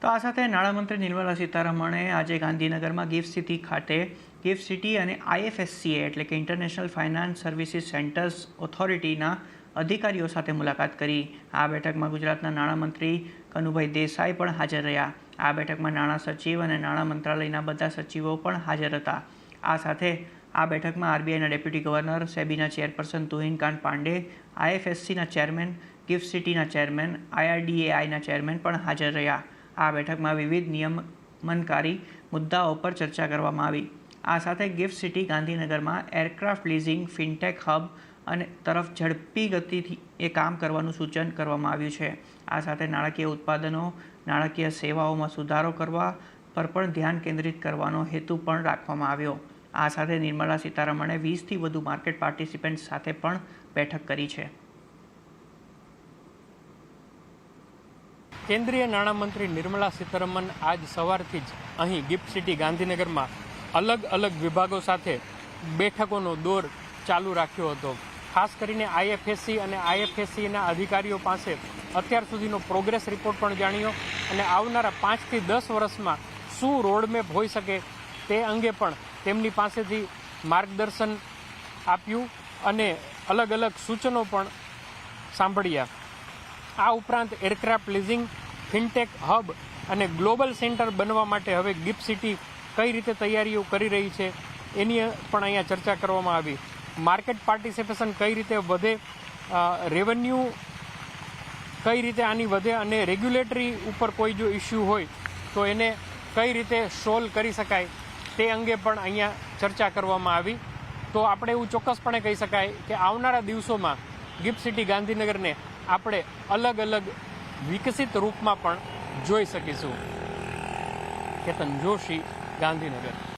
તો આ સાથે નાણામંત્રી નિર્મલા સીતારમણે આજે ગાંધીનગરમાં ગિફ્ટ સિટી ખાતે ગિફ્ટ સિટી અને IFSCA એટલે કે ઇન્ટરનેશનલ ફાઇનાન્સ સર્વિસીસ સેન્ટર્સ ઓથોરિટીના અધિકારીઓ સાથે મુલાકાત કરી। આ બેઠકમાં ગુજરાતના નાણામંત્રી કનુભાઈ દેસાઈ પણ હાજર રહ્યા। આ બેઠકમાં નાણાં સચિવ અને નાણાં મંત્રાલયના બધા સચિવો પણ હાજર હતા। આ સાથે આ બેઠકમાં RBIના ડેપ્યુટી ગવર્નર, સેબીના ચેરપર્સન તુહિનકાંત પાંડે, IFSCના ચેરમેન, ગિફ્ટ સિટીના ચેરમેન, IRDAIના ચેરમેન પણ હાજર રહ્યા। આ બેઠકમાં વિવિધ નિયમનકારી મુદ્દાઓ પર ચર્ચા કરવામાં આવી। આ સાથે ગિફ્ટ સિટી ગાંધીનગરમાં એરક્રાફ્ટ લીઝિંગ ફિનટેક હબ અને તરફ ઝડપી ગતિથી એ કામ કરવાનું સૂચન કરવામાં આવ્યું છે। આ સાથે નાણાકીય ઉત્પાદનો, નાણાકીય સેવાઓમાં સુધારો કરવા પર પણ ધ્યાન કેન્દ્રિત કરવાનો હેતુ પણ રાખવામાં આવ્યો। આ સાથે નિર્મલા સીતારમણે 20થી વધુ માર્કેટ પાર્ટિસિપન્ટ સાથે પણ બેઠક કરી છે। કેન્દ્રીય નાણામંત્રી નિર્મલા સીતારમણ આજ સવારથી જ અહીં ગિફ્ટ સિટી ગાંધીનગરમાં અલગ અલગ વિભાગો સાથે બેઠકોનો દોર ચાલુ રાખ્યો હતો। ખાસ કરીને IFSC અને IFSCના અધિકારીઓ પાસે અત્યાર સુધીનો પ્રોગ્રેસ રિપોર્ટ પણ જાણ્યો અને આવનારા 5 થી 10 વર્ષમાં શું રોડમેપ હોઈ શકે તે અંગે પણ તેમની પાસેથી માર્ગદર્શન આપ્યું અને અલગ અલગ સૂચનો પણ સાંભળ્યા। આ ઉપરાંત એરક્રાફ્ટ લીઝિંગ, ફિનટેક હબ અને ગ્લોબલ સેન્ટર બનવા માટે હવે ગિફ્ટ સિટી કઈ રીતે તૈયારીઓ કરી રહી છે એની પણ અહીંયા ચર્ચા કરવામાં આવી। માર્કેટ પાર્ટિસિપેશન કઈ રીતે વધે, રેવન્યુ કઈ રીતે આની વધે અને રેગ્યુલેટરી ઉપર કોઈ જો ઇસ્યુ હોય તો એને કઈ રીતે સોલ્વ કરી શકાય તે અંગે પણ અહીંયા ચર્ચા કરવામાં આવી। તો આપણે એવું ચોક્કસપણે કહી શકાય કે આવનારા દિવસોમાં ગિફ્ટ સિટી ગાંધીનગરને આપણે અલગ અલગ વિકસિત રૂપમાં પણ જોઈ શકીશું। કેતન જોશી, ગાંધીનગર।